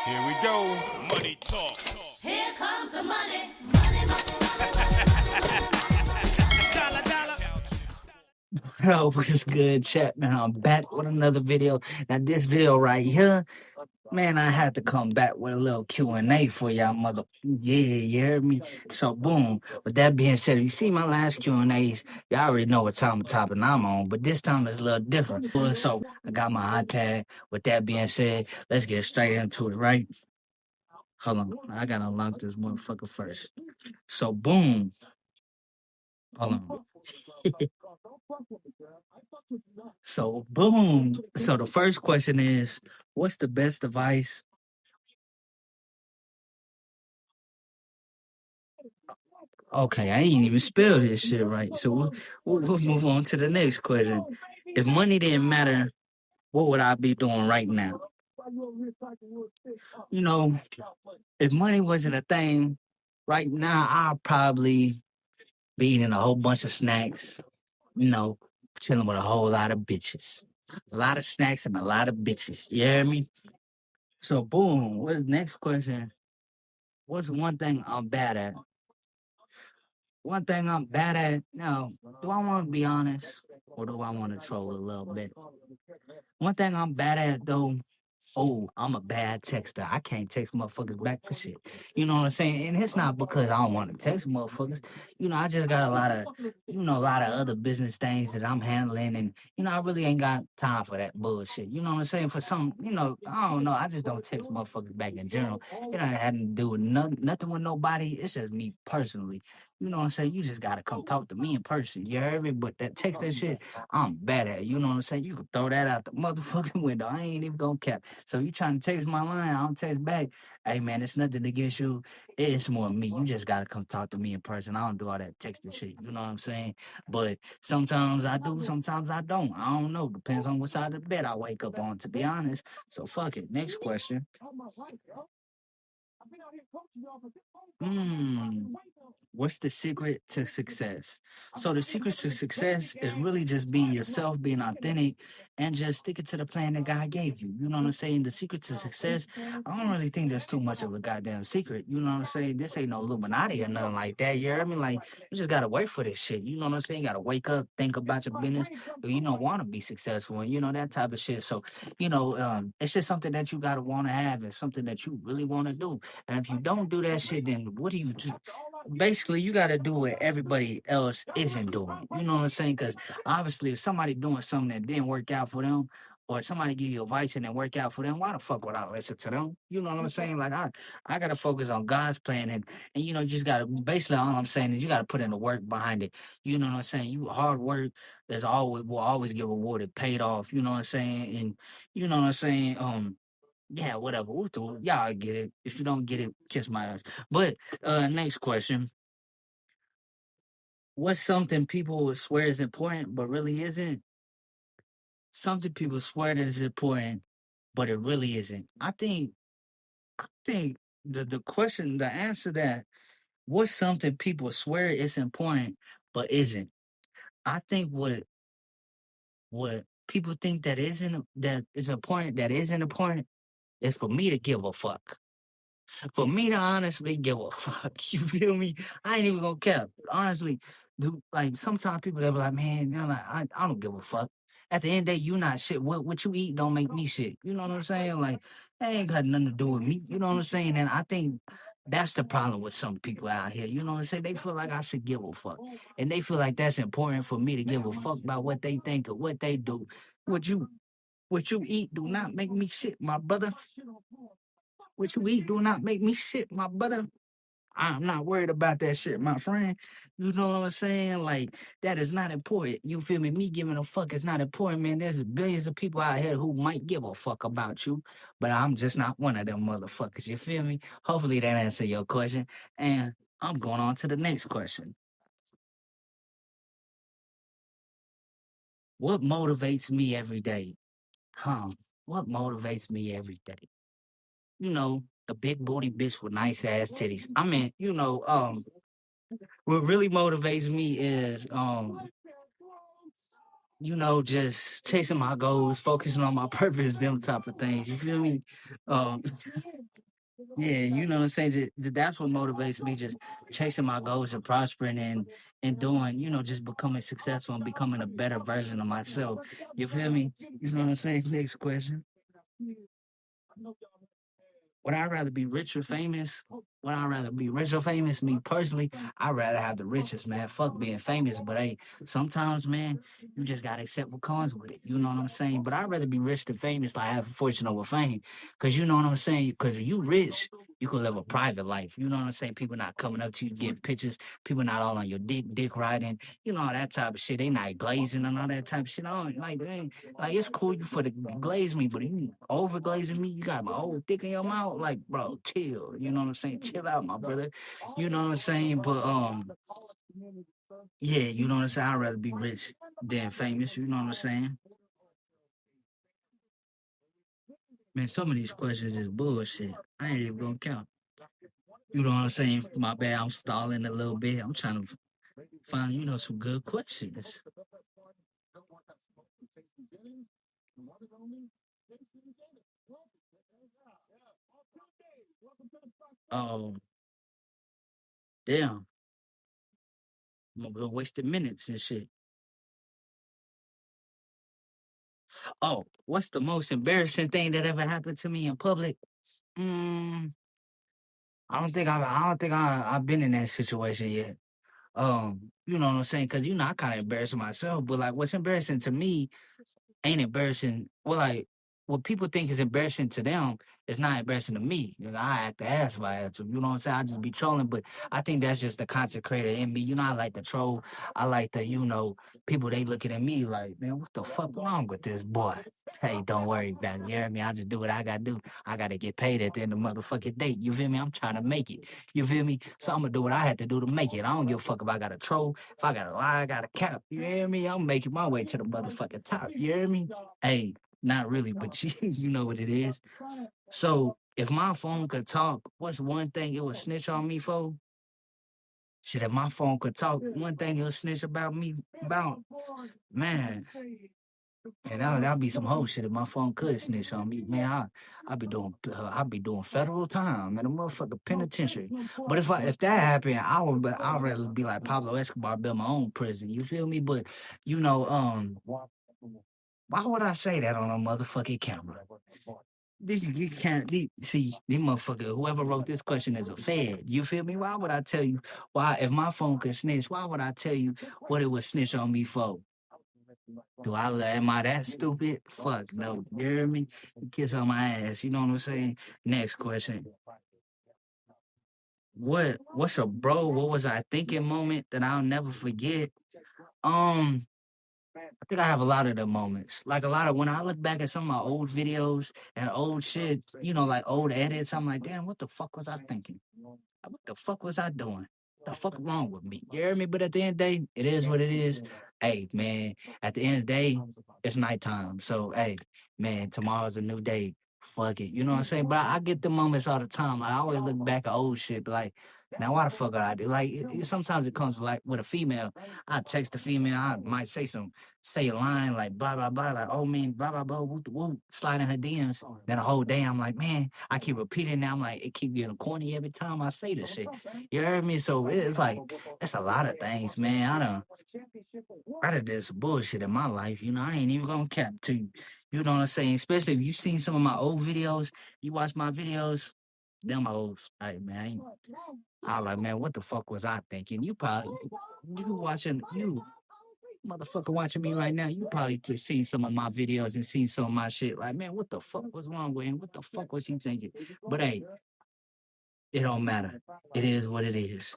Here we go. Money talk. Here comes the money. Money, money, money. Dollar, dollar. Bro, what's good, chat, man? I'm back with another video. Now, this video right here, man, I had to come back with a little Q&A for y'all, mother. Yeah, you heard me? So, boom. With that being said, if you see my last Q&As, y'all already know what topic I'm on, but this time it's a little different. So, I got my iPad. With that being said, let's get straight into it, right? Hold on. I gotta unlock this motherfucker first. So, boom. Hold on. So boom. So the first question is, what's the best advice? Okay, I ain't even spell this shit right. So we'll move on to the next question. If money didn't matter, what would I be doing right now? You know, if money wasn't a thing, right now I'll probably be eating a whole bunch of snacks, you know, chilling with a whole lot of bitches. A lot of snacks and a lot of bitches. You hear me? So boom, what's the next question? What's one thing I'm bad at? One thing I'm bad at now, do I want to be honest or do I want to troll a little bit? One thing I'm bad at though, oh, I'm a bad texter. I can't text motherfuckers back for shit. You know what I'm saying? And it's not because I don't want to text motherfuckers. I just got a lot of other business things that I'm handling. And, I really ain't got time for that bullshit. You know what I'm saying? For some, I don't know. I just don't text motherfuckers back in general. It ain't had to do with nothing with nobody. It's just me personally. You know what I'm saying? You just got to come talk to me in person. You heard me? But that text that shit, I'm bad at it. You know what I'm saying? You can throw that out the motherfucking window. I ain't even gonna cap. So you trying to text my line, I don't text back. Hey man, it's nothing against you. It's more me. You just gotta come talk to me in person. I don't do all that texting shit. You know what I'm saying? But sometimes I do, sometimes I don't. I don't know. Depends on what side of the bed I wake up on, to be honest. So fuck it. Next question. Mm, what's the secret to success? So the secret to success is really just being yourself, being authentic, and just sticking to the plan that God gave you. You know what I'm saying? The secret to success, I don't really think there's too much of a goddamn secret. You know what I'm saying? This ain't no Illuminati or nothing like that. You hear me? Like, you just gotta wait for this shit. You know what I'm saying? You gotta wake up, think about your business. Want to be successful, and that type of shit. So, it's just something that you gotta want to have, and something that you really want to do. And if you don't do that shit, then what do you do? Basically, you got to do what everybody else isn't doing. You know what I'm saying? Because obviously, if somebody doing something that didn't work out for them, or somebody give you advice and it work out for them, why the fuck would I listen to them? You know what I'm saying? Like I gotta focus on God's plan, and just gotta basically all I'm saying is you gotta put in the work behind it. You know what I'm saying? You hard work is always will always get rewarded, paid off. You know what I'm saying? And you know what I'm saying? Yeah, whatever. We'll do it. Y'all get it. If you don't get it, kiss my ass. But next question. What's something people would swear is important but really isn't? Something people swear that is important, but it really isn't. I think the answer that what's something people swear is important but isn't. I think what people think that is important that isn't important is for me to give a fuck. For me to honestly give a fuck, you feel me? I ain't even gonna cap. Honestly, dude, like sometimes people they be like, man, like, I don't give a fuck. At the end of the day, you not shit. What you eat don't make me shit. You know what I'm saying? Like, that ain't got nothing to do with me. You know what I'm saying? And I think that's the problem with some people out here. You know what I'm saying? They feel like I should give a fuck. And they feel like that's important for me to give a fuck about what they think or what they do. What you what you eat do not make me shit, my brother. What you eat do not make me shit, my brother. I'm not worried about that shit, my friend. You know what I'm saying? Like, that is not important. You feel me? Me giving a fuck is not important, man. There's billions of people out here who might give a fuck about you, but I'm just not one of them motherfuckers. You feel me? Hopefully that answer your question. And I'm going on to the next question. What motivates me every day? Huh? What motivates me every day? A big booty bitch with nice ass titties. I mean, what really motivates me is just chasing my goals, focusing on my purpose, them type of things. You feel me? Um Yeah, you know what I'm saying? That's what motivates me, just chasing my goals and prospering and doing, just becoming successful and becoming a better version of myself. You feel me? You know what I'm saying? Next question. Would I rather be rich or famous? Would I rather be rich or famous? Me personally, I'd rather have the richest, man. Fuck being famous. But hey, sometimes, man, you just gotta accept what comes with it. You know what I'm saying? But I'd rather be rich than famous, like have a fortune over fame. Cause you know what I'm saying? Cause you rich, you can live a private life. You know what I'm saying? People not coming up to you, getting pictures, people not all on your dick riding, all that type of shit. They not glazing and all that type of shit. I don't like they ain't like it's cool you for the glaze me, but you over glazing me, you got my whole dick in your mouth. Like, bro, chill. You know what I'm saying? Chill out, my brother. You know what I'm saying? But yeah, you know what I'm saying? I'd rather be rich than famous, you know what I'm saying? Man, some of these questions is bullshit. I ain't even gonna count. You know what I'm saying? My bad, I'm stalling a little bit. I'm trying to find, some good questions. Oh, damn. I'm gonna wasting minutes and shit. Oh, what's the most embarrassing thing that ever happened to me in public? Mm, I don't think I've been in that situation yet. You know what I'm saying? Because I kind of embarrass myself, but like, what's embarrassing to me ain't embarrassing. Well, like what people think is embarrassing to them is not embarrassing to me. I act the ass if I had to. You know what I'm saying? I just be trolling, but I think that's just the content creator in me. I like to troll. I like the, people they looking at me like, man, what the fuck wrong with this boy? Hey, don't worry about it. You hear me? I just do what I gotta do. I gotta get paid at the end of the motherfucking day. You feel me? I'm trying to make it. You feel me? So I'm gonna do what I had to do to make it. I don't give a fuck if I gotta troll, if I gotta lie, I gotta cap. You hear me? I'm making my way to the motherfucking top. You hear me? Hey, not really, but you know what it is. So if my phone could talk, what's one thing it would snitch on me for? Shit, if my phone could talk, one thing it'll snitch about me about, man. And that'll be some whole shit if my phone could snitch on me, man. I be doing federal time in a motherfucking penitentiary. But if that happened, I'd rather be like Pablo Escobar, build my own prison. You feel me? But you know, why would I say that on a motherfucking camera? You can't see these motherfucker. Whoever wrote this question is a fed. You feel me? Why would I tell you? Why if my phone could snitch? Why would I tell you what it would snitch on me for? Am I that stupid? Fuck no. You hear me? Kiss on my ass. You know what I'm saying? Next question. What's a bro? What was I thinking moment that I'll never forget? Um, I think I have a lot of the moments. Like a lot of when I look back at some of my old videos and old shit, like old edits, I'm like, damn, what the fuck was I thinking? What the fuck was I doing? The fuck wrong with me? You hear me? But at the end of the day, it is what it is. Hey, man, at the end of the day, it's nighttime. So, hey, man, tomorrow's a new day. Fuck it. You know what I'm saying? But I get the moments all the time. Like, I always look back at old shit, but like, now why the fuck I do? Like, sometimes it comes like with a female. I text the female, I might say a line like blah blah blah, like oh man, blah blah blah, whoop whoop, sliding her DMs. Then the whole day I'm like, man, I keep repeating that. I'm like, it keep getting corny every time I say this shit. You heard me? So it's like it's a lot of things, man. I done did some bullshit in my life. I ain't even gonna cap to you. You know what I'm saying? Especially if you seen some of my old videos, you watch my videos, them old, hey man, I like, man, what the fuck was I thinking? You motherfucker watching me right now, you probably just seen some of my videos and seen some of my shit. Like, man, what the fuck was wrong with him? What the fuck was he thinking? But hey, it don't matter. It is what it is.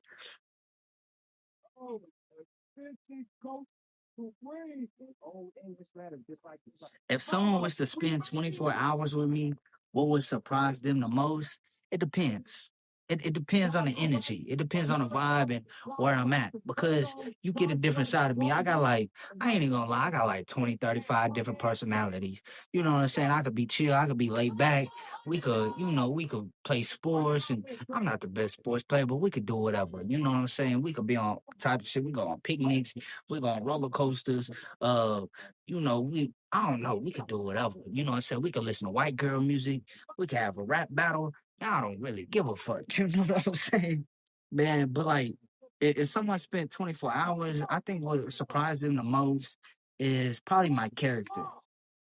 If someone was to spend 24 hours with me, what would surprise them the most? It depends. It depends on the energy. It depends on the vibe and where I'm at. Because you get a different side of me. I ain't even gonna lie, I got like 20, 35 different personalities. You know what I'm saying? I could be chill, I could be laid back. We could play sports and I'm not the best sports player, but we could do whatever. You know what I'm saying? We could be on type of shit. We go on picnics, we go on roller coasters, I don't know, we could do whatever. You know what I'm saying? We could listen to white girl music, we could have a rap battle. Y'all don't really give a fuck. You know what I'm saying? Man, but like, if someone spent 24 hours, I think what surprised them the most is probably my character.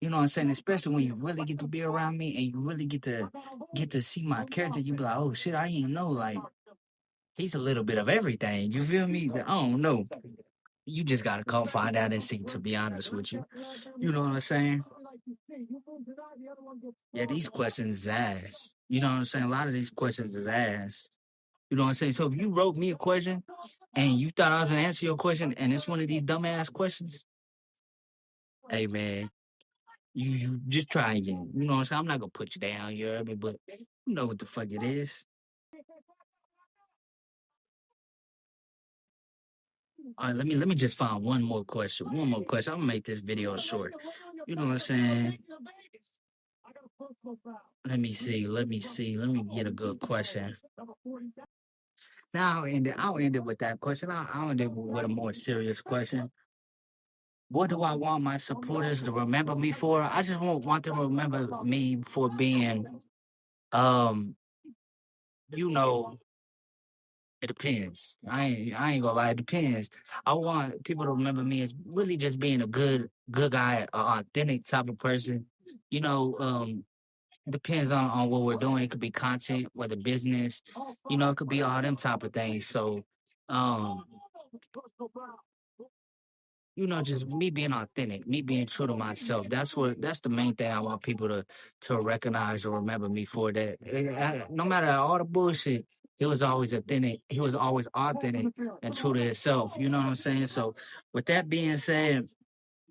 You know what I'm saying? Especially when you really get to be around me and you really get to see my character, you be like, oh shit, I didn't know. Like, he's a little bit of everything. You feel me? I don't know. You just gotta come find out and see, to be honest with you. You know what I'm saying? Yeah, these questions is ass. You know what I'm saying? A lot of these questions is ass. You know what I'm saying? So if you wrote me a question and you thought I was gonna answer your question and it's one of these dumbass questions, hey man, you just try again. You know what I'm saying? I'm not gonna put you down, you heard me, but you know what the fuck it is. All right, let me just find one more question. One more question. I'm gonna make this video short. You know what I'm saying? Let me see. Let me see. Let me get a good question. Now I'll end it with that question. I'll end it with a more serious question. What do I want my supporters to remember me for? I just want them to remember me for being, um, you know, it depends. I ain't gonna lie, it depends. I want people to remember me as really just being a good guy, a authentic type of person. You know, depends on what we're doing. It could be content, whether business, it could be all them type of things. So, um, just me being authentic, me being true to myself. That's the main thing I want people to recognize or remember me for. That no matter all the bullshit, he was always authentic. He was always authentic and true to himself. You know what I'm saying? So, with that being said,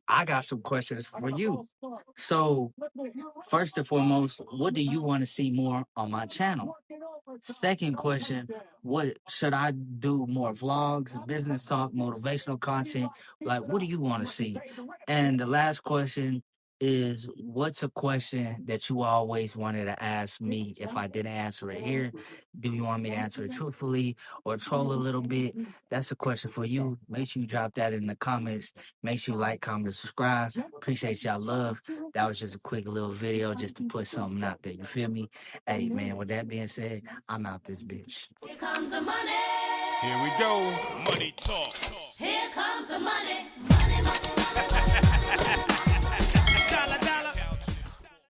I got some questions for you. So, first and foremost, what do you want to see more on my channel? Second question, what should I do more vlogs, business talk, motivational content? Like, what do you want to see? And the last question is, what's a question that you always wanted to ask me if I didn't answer it here? Do you want me to answer it truthfully or troll a little bit? That's a question for you. Make sure you drop that in the comments. Make sure you like, comment, and subscribe. Appreciate y'all love. That was just a quick little video just to put something out there. You feel me? Hey, man, with that being said, I'm out this bitch. Here comes the money. Here we go. Money talk. Here comes the money. Money, money, money.